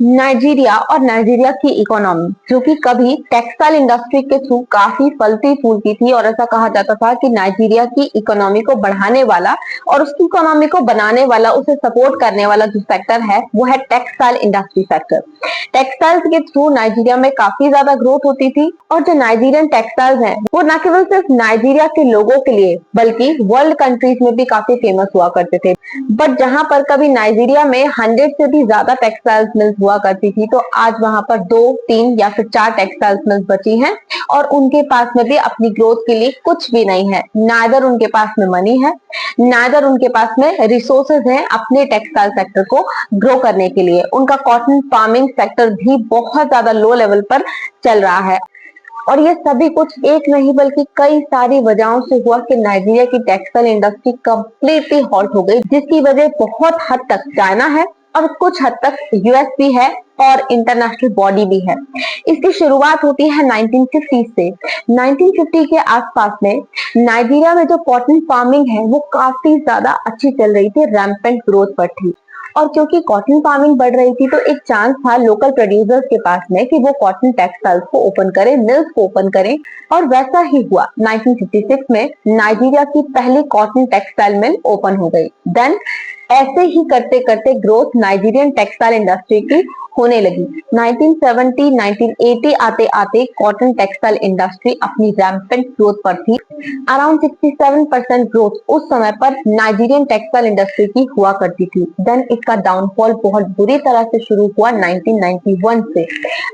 Nigeria और Nigeria की economy जो कि कभी टेक्सटाइल इंडस्ट्री के थ्रू काफी फलती फूलती थी, और ऐसा कहा जाता था कि नाइजीरिया की इकोनॉमी को बढ़ाने वाला और उसकी इकोनॉमी को बनाने वाला, उसे सपोर्ट करने वाला जो सेक्टर है वो है टेक्सटाइल इंडस्ट्री सेक्टर। टेक्सटाइल्स के थ्रू नाइजीरिया में काफी ज्यादा ग्रोथ होती थी, और जो नाइजीरियन टेक्सटाइल्स हैं वो न केवल सिर्फ नाइजीरिया के लोगों के लिए बल्कि वर्ल्ड कंट्रीज में भी काफी फेमस हुआ करते थे। बट जहां पर कभी नाइजीरिया में 100 से भी ज्यादा टेक्सटाइल्स मिल्स हुआ करती थी, तो आज वहां पर 2, 3 या फिर 4 टेक्सटाइल्स मिल्स बची हैं, और उनके पास में भी अपनी ग्रोथ के लिए कुछ भी नहीं है। नाइदर उनके पास में मनी है, नाइदर उनके पास में रिसोर्सेज हैं अपने टेक्सटाइल सेक्टर को ग्रो करने के लिए। उनका कॉटन फार्मिंग सेक्टर भी बहुत ज्यादा लो लेवल पर चल रहा है, और ये सभी कुछ एक नहीं बल्कि कई सारी वजहों से हुआ कि नाइजीरिया की टेक्सटाइल इंडस्ट्री कंप्लीटली हॉल्ट हो गई, जिसकी वजह बहुत हद तक चाइना है और कुछ हद तक यूएस भी है और इंटरनेशनल बॉडी भी है। इसकी शुरुआत होती है 1950 से। 1950 के आसपास में नाइजीरिया में जो कॉटन फार्मिंग है वो काफी ज्यादा अच्छी चल रही थी, रैम्पेंट ग्रोथ पर थी। और क्योंकि कॉटन फार्मिंग बढ़ रही थी, तो एक चांस था लोकल प्रोड्यूसर्स के पास में कि वो कॉटन टेक्सटाइल्स को ओपन करें, मिल्स को ओपन करें, और वैसा ही हुआ। 1956 में नाइजीरिया की पहली कॉटन टेक्सटाइल मिल ओपन हो गई। देन ऐसे ही करते करते ग्रोथ नाइजीरियन टेक्सटाइल इंडस्ट्री की होने लगी। 1970, 1980 आते आते कॉटन टेक्सटाइल इंडस्ट्री अपनी रैम्पेंट ग्रोथ पर थी। अराउंड 67% ग्रोथ उस समय पर नाइजीरियन टेक्सटाइल इंडस्ट्री की हुआ करती थी। देन इसका डाउनफॉल बहुत बुरी तरह से शुरू हुआ 1991 से।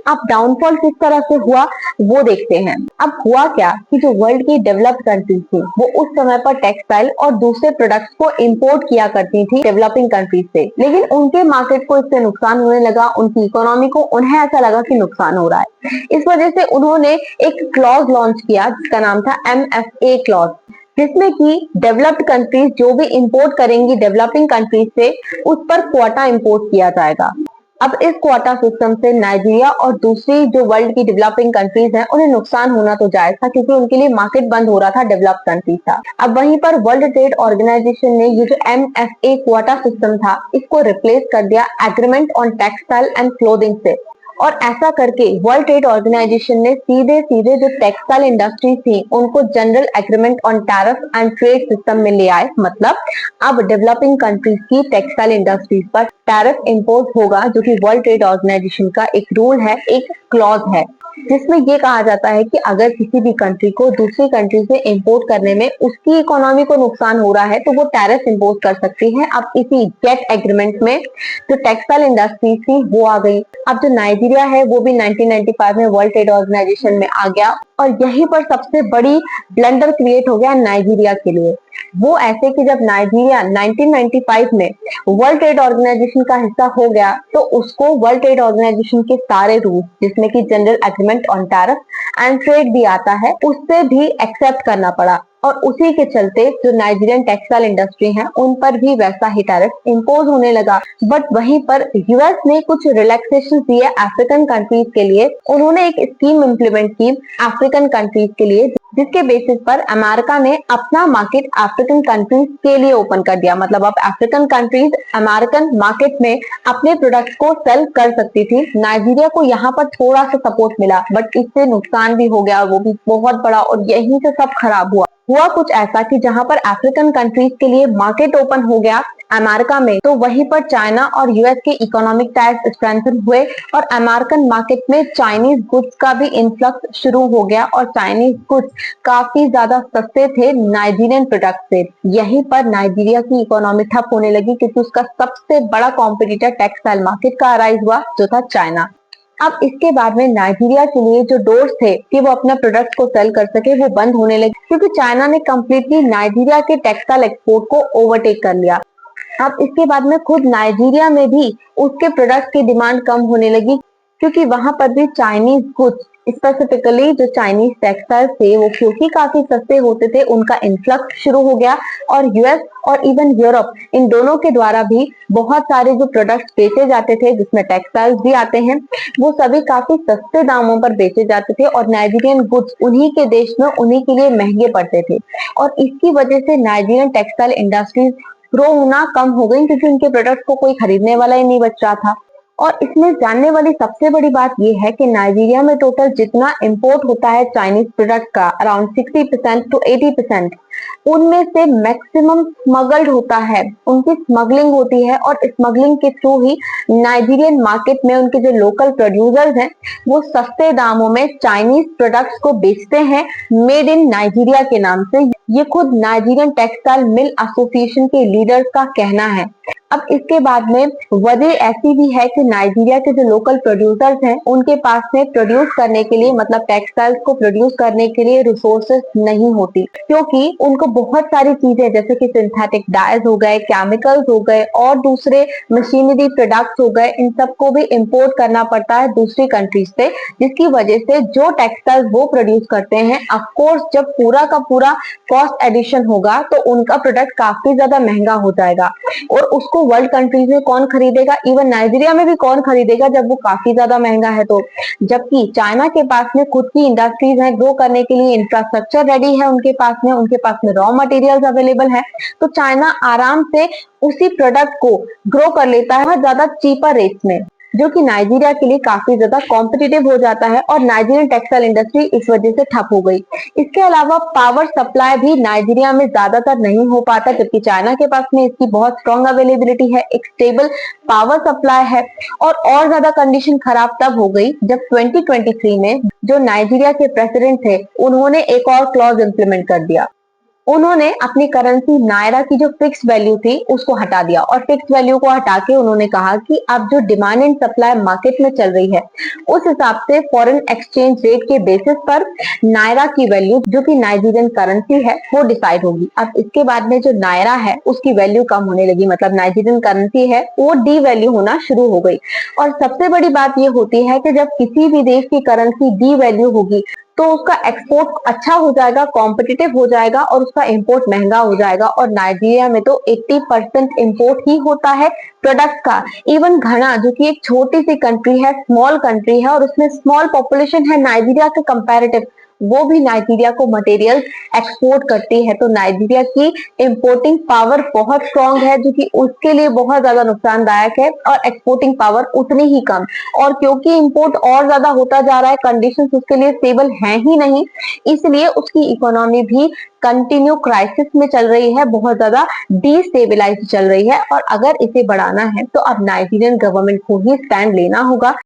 अब डाउनफॉल किस तरह से हुआ वो देखते हैं। अब हुआ क्या कि जो वर्ल्ड की डेवलप्ड कंट्रीज थी वो उस समय पर टेक्सटाइल और दूसरे प्रोडक्ट्स को इंपोर्ट किया करती थी डेवलपिंग कंट्रीज से, लेकिन उनके मार्केट को इससे नुकसान होने लगा, उनकी इकोनॉमी को, उन्हें ऐसा लगा कि नुकसान हो रहा है। इस वजह से उन्होंने एक क्लॉज लॉन्च किया जिसका नाम था MFA क्लॉज, जिसमें कि डेवलप्ड कंट्रीज जो भी इंपोर्ट करेंगी डेवलपिंग कंट्रीज से उस पर क्वाटा इंपोर्ट किया जाएगा। अब इस क्वाटा सिस्टम से नाइजीरिया और दूसरी जो वर्ल्ड की डेवलपिंग कंट्रीज हैं उन्हें नुकसान होना तो जायज था, क्योंकि उनके लिए मार्केट बंद हो रहा था, डेवलप्ड कंट्रीज था। अब वहीं पर वर्ल्ड ट्रेड ऑर्गेनाइजेशन ने ये जो MFA क्वाटा सिस्टम था इसको रिप्लेस कर दिया agreement on textile and clothing से। और ऐसा करके वर्ल्ड ट्रेड ऑर्गेनाइजेशन ने सीधे सीधे जो टेक्सटाइल इंडस्ट्री थी उनको general agreement on tariff and trade system में ले आए। मतलब अब डेवलपिंग कंट्रीज की टेक्सटाइल इंडस्ट्रीज पर टैरिफ इम्पोज होगा, जो कि वर्ल्ड ट्रेड ऑर्गेनाइजेशन का एक रूल है, एक क्लॉज है, जिसमें ये कहा जाता है कि अगर किसी भी कंट्री को दूसरी कंट्री से इंपोर्ट करने में उसकी इकोनॉमी को नुकसान हो रहा है तो वो टैरिफ इंपोज कर सकती है। अब इसी गेट एग्रीमेंट में जो टेक्सटाइल इंडस्ट्री थी वो आ गई। अब जो नाइजीरिया है वो भी 1995 में वर्ल्ड ट्रेड ऑर्गेनाइजेशन में आ गया, और यहीं पर सबसे बड़ी ब्लंडर क्रिएट हो गया नाइजीरिया के लिए। वो ऐसे कि जब नाइजीरिया 1995 में वर्ल्ड ट्रेड ऑर्गेनाइजेशन का हिस्सा हो गया तो उसको वर्ल्ड ट्रेड ऑर्गेनाइजेशन के सारे रूल्स, जिसमें कि general agreement on tariff and trade भी आता है, उससे भी एक्सेप्ट करना पड़ा। और उसी के चलते जो नाइजीरियन टेक्सटाइल इंडस्ट्री है उन पर भी वैसा ही टैरिफ इम्पोज होने लगा। बट वहीं पर यूएस ने कुछ रिलैक्सेशन दिए अफ्रीकन कंट्रीज के लिए। उन्होंने एक स्कीम इम्प्लीमेंट की अफ्रीकन कंट्रीज के लिए, जिसके बेसिस पर अमेरिका ने अपना मार्केट अफ्रीकन कंट्रीज के लिए ओपन कर दिया। मतलब अब अफ्रीकन कंट्रीज अमेरिकन मार्केट में अपने प्रोडक्ट्स को सेल कर सकती थी। नाइजीरिया को यहाँ पर थोड़ा सा सपोर्ट मिला, बट इससे नुकसान भी हो गया, वो भी बहुत बड़ा, और यहीं से सब खराब हुआ कुछ ऐसा कि जहां पर अफ्रीकन कंट्रीज के लिए मार्केट ओपन हो गया अमेरिका में, तो वहीं पर चाइना और यूएस के इकोनॉमिक टाइज स्ट्रेंथन हुए, और अमेरिकन मार्केट में चाइनीज गुड्स का भी इन्फ्लक्स शुरू हो गया, और चाइनीज गुड्स काफी ज्यादा सस्ते थे नाइजीरियन प्रोडक्ट से। यहीं पर नाइजीरिया की इकोनॉमी ठप होने लगी, क्योंकि उसका सबसे बड़ा कॉम्पिटिटर टेक्सटाइल मार्केट का अराइज हुआ जो था चाइना। अब इसके बाद में नाइजीरिया के लिए जो डोर्स थे कि वो अपना प्रोडक्ट को सेल कर सके वो बंद होने लगे, क्योंकि चाइना ने कंप्लीटली नाइजीरिया के टेक्सटाइल एक्सपोर्ट को ओवरटेक कर लिया। अब इसके बाद में खुद नाइजीरिया में भी उसके प्रोडक्ट की डिमांड कम होने लगी, क्योंकि वहां पर भी चाइनीज गुड्स, स्पेसिफिकली जो चाइनीज टेक्सटाइल्स थे वो क्योंकि काफी सस्ते होते थे, उनका इन्फ्लक्स शुरू हो गया। और यूएस और इवन यूरोप, इन दोनों के द्वारा भी बहुत सारे जो प्रोडक्ट्स बेचे जाते थे जिसमें टेक्सटाइल्स भी आते हैं, वो सभी काफी सस्ते दामों पर बेचे जाते थे, और नाइजीरियन गुड्स उन्हीं के देश में उन्हीं के लिए महंगे पड़ते थे। और इसकी वजह से नाइजीरियन टेक्सटाइल इंडस्ट्रीज ग्रो होना कम हो गई, क्योंकि उनके प्रोडक्ट को कोई खरीदने वाला ही नहीं बच रहा था। और इसमें जानने वाली सबसे बड़ी बात यह है कि नाइजीरिया में टोटल जितना इंपोर्ट होता है चाइनीज प्रोडक्ट का अराउंड 60% टू 80%, उनमें से मैक्सिमम स्मगल्ड होता है, उनकी स्मगलिंग होती है और स्मगलिंग के थ्रू ही नाइजीरियन मार्केट में उनके जो लोकल प्रोड्यूसर्स हैं वो सस्ते दामों में चाइनीज प्रोडक्ट्स को बेचते हैं मेड इन नाइजीरिया के नाम से। ये खुद नाइजीरियन टेक्सटाइल मिल एसोसिएशन के लीडर्स का कहना है। अब इसके बाद में वजह ऐसी भी है कि नाइजीरिया के जो लोकल प्रोड्यूसर्स हैं उनके पास में प्रोड्यूस करने के लिए मतलब टेक्सटाइल्स को प्रोड्यूस करने के लिए रिसोर्सेस नहीं होती, क्योंकि उनको बहुत सारी चीजें जैसे कि सिंथेटिक डाइज हो गए, केमिकल्स हो गए और दूसरे मशीनरी प्रोडक्ट्स हो गए, इन सबको भी इंपोर्ट करना पड़ता है दूसरी कंट्रीज से, जिसकी वजह से जो टेक्सटाइल्स वो प्रोड्यूस करते हैं ऑफकोर्स जब पूरा का पूरा कॉस्ट एडिशन होगा तो उनका प्रोडक्ट काफी ज्यादा महंगा हो जाएगा और उसको वर्ल्ड कंट्रीज में कौन खरीदेगा, इवन नाइजीरिया में भी कौन खरीदेगा जब वो काफी ज्यादा महंगा है तो। जबकि चाइना के पास में खुद की इंडस्ट्रीज है, ग्रो करने के लिए इंफ्रास्ट्रक्चर रेडी है उनके पास में रॉ मटेरियल्स अवेलेबल है, तो चाइना आराम से उसी प्रोडक्ट को ग्रो कर लेता है ज्यादा चीपर रेट्स में, जो कि नाइजीरिया के लिए काफी ज्यादा कॉम्पिटिटिव हो जाता है और नाइजीरियन टेक्सटाइल इंडस्ट्री इस वजह से ठप हो गई। इसके अलावा पावर सप्लाई भी नाइजीरिया में ज्यादातर नहीं हो पाता, जबकि चाइना के पास में इसकी बहुत स्ट्रॉन्ग अवेलेबिलिटी है, एक स्टेबल पावर सप्लाई है। और ज्यादा कंडीशन खराब तब हो गई जब 2023 में जो नाइजीरिया के प्रेसिडेंट थे उन्होंने एक और क्लॉज इंप्लीमेंट कर दिया। उन्होंने अपनी करेंसी नायरा की जो फिक्स वैल्यू थी उसको हटा दिया और फिक्स वैल्यू को हटा के उन्होंने कहा कि अब जो डिमांड एंड सप्लाई मार्केट में चल रही है उस हिसाब से फॉरेन एक्सचेंज रेट के बेसिस पर नायरा की वैल्यू जो कि नाइजीरियन करेंसी है वो डिसाइड होगी। अब इसके बाद में जो नायरा है उसकी वैल्यू कम होने लगी, मतलब नाइजीरियन करेंसी है वो डी वैल्यू होना शुरू हो गई। और सबसे बड़ी बात ये होती है कि जब किसी भी देश की करेंसी डी वैल्यू होगी तो उसका एक्सपोर्ट अच्छा हो जाएगा, कॉम्पिटिटिव हो जाएगा और उसका इंपोर्ट महंगा हो जाएगा। और नाइजीरिया में तो 80% इंपोर्ट ही होता है प्रोडक्ट का। इवन घना जो कि एक छोटी सी कंट्री है, स्मॉल कंट्री है और उसमें स्मॉल पॉपुलेशन है नाइजीरिया के कंपैरेटिव, वो भी नाइजीरिया को मटेरियल एक्सपोर्ट करती है। तो नाइजीरिया की इंपोर्टिंग पावर बहुत स्ट्रांग है जो कि उसके लिए बहुत ज्यादा नुकसानदायक है और एक्सपोर्टिंग पावर उतनी ही कम। और क्योंकि इंपोर्ट और ज्यादा होता जा रहा है, कंडीशंस उसके लिए स्टेबल हैं ही नहीं, इसलिए उसकी इकोनॉमी भी कंटिन्यू क्राइसिस में चल रही है, बहुत ज्यादा डिस्टेबलाइज चल रही है। और अगर इसे बढ़ाना है तो अब नाइजीरियन गवर्नमेंट को ही स्टैंड लेना होगा।